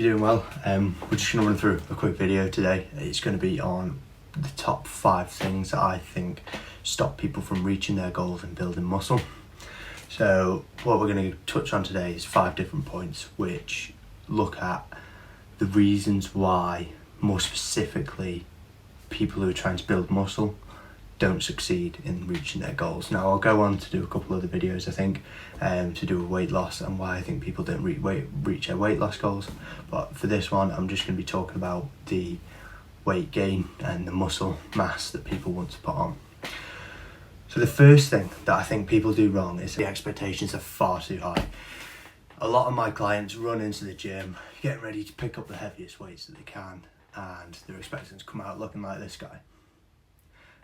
you're doing well. We're just going to run through a quick video today. It's going to be on the top 5 things that I think stop people from reaching their goals and building muscle. So what we're going to touch on today is 5 different points which look at the reasons why, more specifically, people who are trying to build muscle don't succeed in reaching their goals. Now I'll go on to do a couple other videos, I think, to do with weight loss and why I think people don't reach their weight loss goals. But for this one, I'm just going to be talking about the weight gain and the muscle mass that people want to put on. So the first thing that I think people do wrong is the expectations are far too high. A lot of my clients run into the gym, getting ready to pick up the heaviest weights that they can, and they're expecting to come out looking like this guy.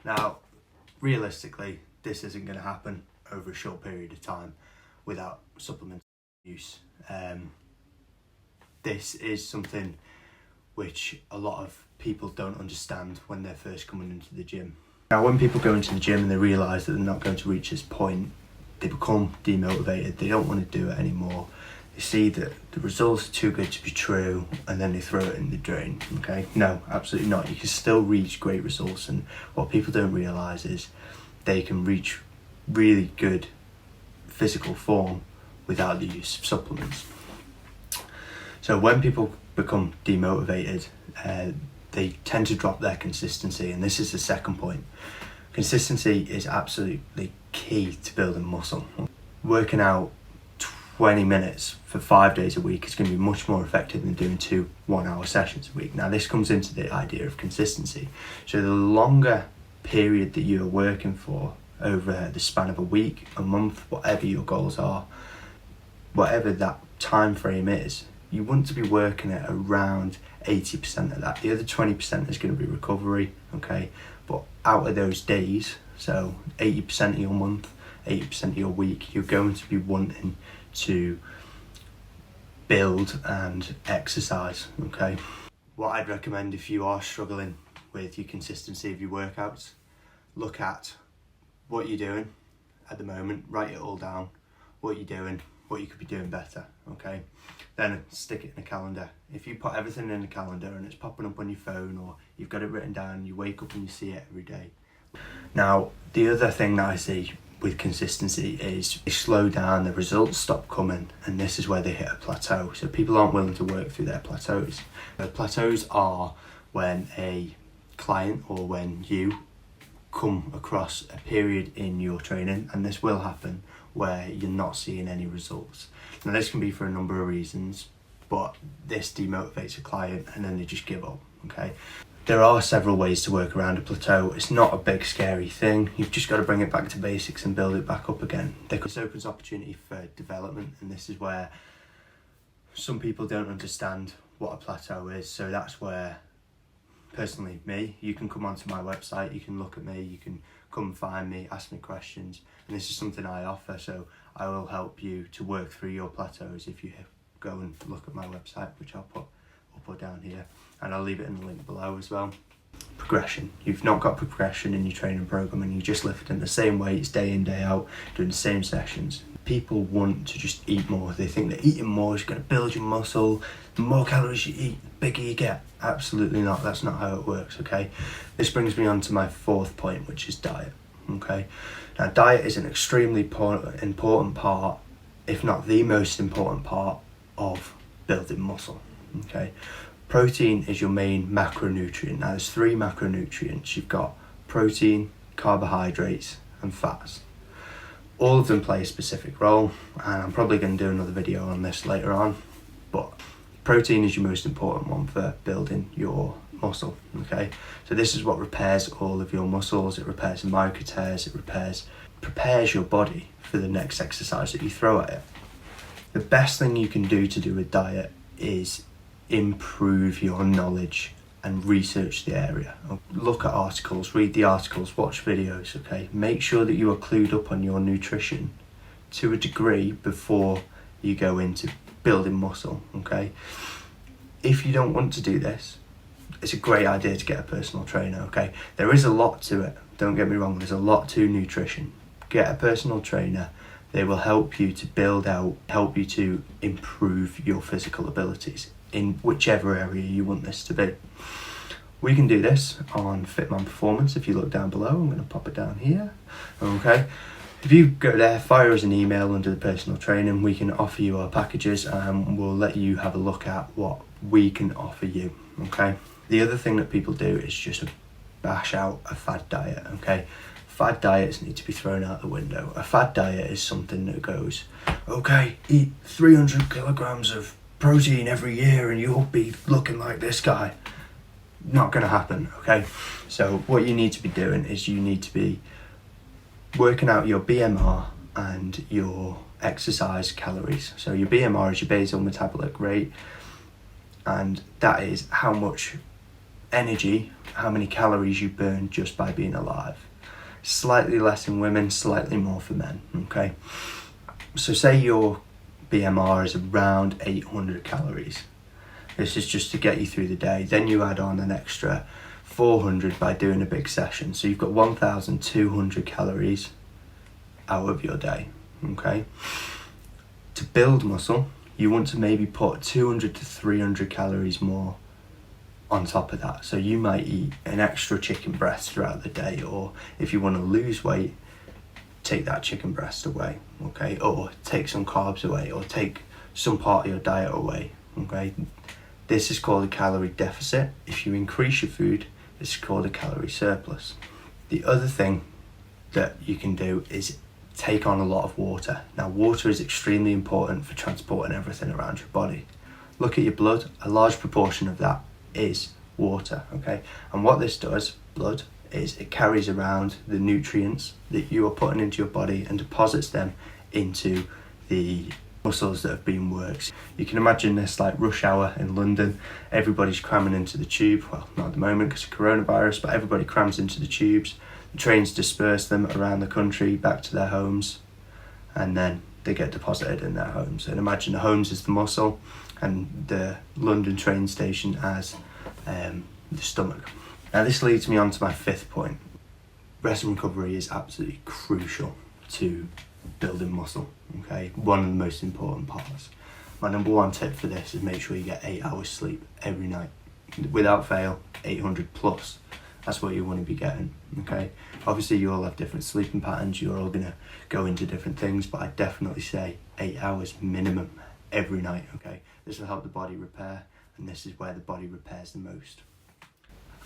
Now, realistically, this isn't going to happen over a short period of time without supplement use. This is something which a lot of people don't understand when they're first coming into the gym. Now, when people go into the gym and they realise that they're not going to reach this point, they become demotivated, they don't want to do it anymore. They see that the results are too good to be true, and then they throw it in the drain. Okay, no, absolutely not. You can still reach great results, and what people don't realise is they can reach really good physical form without the use of supplements. So when people become demotivated, they tend to drop their consistency, and this is the second point. Consistency is absolutely key to building muscle. Working out 20 minutes for 5 days a week is going to be much more effective than doing 2 one-hour sessions a week. Now this comes into the idea of consistency. So the longer period that you're working for over the span of a week, a month, whatever your goals are, whatever that time frame is, you want to be working at around 80% of that. The other 20% is going to be recovery, okay? But out of those days, so 80% of your month, 80% of your week, you're going to be wanting to build and exercise, okay? What I'd recommend if you are struggling with your consistency of your workouts, look at what you're doing at the moment, write it all down, what you're doing, what you could be doing better, okay? Then stick it in a calendar. If you put everything in a calendar and it's popping up on your phone, or you've got it written down, you wake up and you see it every day. Now, the other thing that I see with consistency is they slow down, the results stop coming, and this is where they hit a plateau. So people aren't willing to work through their plateaus. The plateaus are when a client or when you come across a period in your training, and this will happen, where you're not seeing any results. Now this can be for a number of reasons, but this demotivates a client and then they just give up, okay? There are several ways to work around a plateau. It's not a big scary thing. You've just got to bring it back to basics and build it back up again. This opens opportunity for development, and this is where some people don't understand what a plateau is. So that's where, personally, you can come onto my website, you can look at me, you can come find me, ask me questions, and this is something I offer. So I will help you to work through your plateaus if you go and look at my website, which I'll put up or down here, and I'll leave it in the link below as well. Progression. You've not got progression in your training program, and you just lifting the same weights day in, day out, doing the same sessions. People want to just eat more. They think that eating more is going to build your muscle. The more calories you eat, the bigger you get. Absolutely not. That's not how it works, okay? This brings me on to my 4th point, which is diet, okay? Now, diet is an extremely important part, if not the most important part, of building muscle, okay? Protein is your main macronutrient. Now, there's 3 macronutrients. You've got protein, carbohydrates, and fats. All of them play a specific role, and I'm probably going to do another video on this later on, but protein is your most important one for building your muscle, okay? So this is what repairs all of your muscles. It repairs the micro tears, it prepares your body for the next exercise that you throw at it. The best thing you can do to do a diet is improve your knowledge and research the area. Look at articles, read the articles, watch videos, okay? Make sure that you are clued up on your nutrition to a degree before you go into building muscle, okay? If you don't want to do this, it's a great idea to get a personal trainer, okay? There is a lot to it, don't get me wrong, there's a lot to nutrition. Get a personal trainer. They will help you to build out, help you to improve your physical abilities. in whichever area you want this to be. We can do this on Fitman Performance. If you look down below, I'm going to pop it down here. Okay. If you go there, fire us an email under the personal training, we can offer you our packages and we'll let you have a look at what we can offer you. Okay. The other thing that people do is just bash out a fad diet. Okay. Fad diets need to be thrown out the window. A fad diet is something that goes, okay, eat 300 kilograms of protein every year and you'll be looking like this guy. Not going to happen, okay? So what you need to be doing is you need to be working out your BMR and your exercise calories. So your BMR is your basal metabolic rate, and that is how much energy, how many calories you burn just by being alive. Slightly less in women, slightly more for men, okay? So say your BMR is around 800 calories. This is just to get you through the day. Then you add on an extra 400 by doing a big session. So you've got 1,200 calories out of your day, okay? To build muscle, you want to maybe put 200 to 300 calories more on top of that. So you might eat an extra chicken breast throughout the day, or if you want to lose weight, take that chicken breast away, okay? Or take some carbs away, or take some part of your diet away, okay? This is called a calorie deficit. If you increase your food, it's called a calorie surplus. The other thing that you can do is take on a lot of water. Now, water is extremely important for transporting everything around your body. Look at your blood. A large proportion of that is water, okay? And what this does, blood, is it carries around the nutrients that you are putting into your body and deposits them into the muscles that have been worked. You can imagine this like rush hour in London. Everybody's cramming into the tube. Well, not at the moment because of coronavirus, but everybody crams into the tubes. The trains disperse them around the country back to their homes, and then they get deposited in their homes. And imagine the homes as the muscle and the London train station as the stomach. Now this leads me on to my fifth point. Rest and recovery is absolutely crucial to building muscle, okay? One of the most important parts. My number one tip for this is make sure you get 8 hours sleep every night. Without fail, 800 plus. That's what you want to be getting, okay? Obviously you all have different sleeping patterns, you're all gonna go into different things, but I definitely say 8 hours minimum every night, okay? This will help the body repair, and this is where the body repairs the most.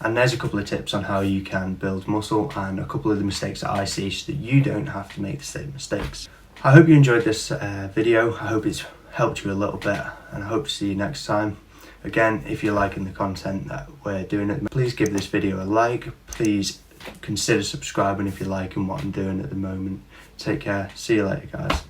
And there's a couple of tips on how you can build muscle and a couple of the mistakes that I see so that you don't have to make the same mistakes. I hope you enjoyed this video. I hope it's helped you a little bit, and I hope to see you next time. Again, if you're liking the content that we're doing, please give this video a like. Please consider subscribing if you're liking what I'm doing at the moment. Take care. See you later, guys.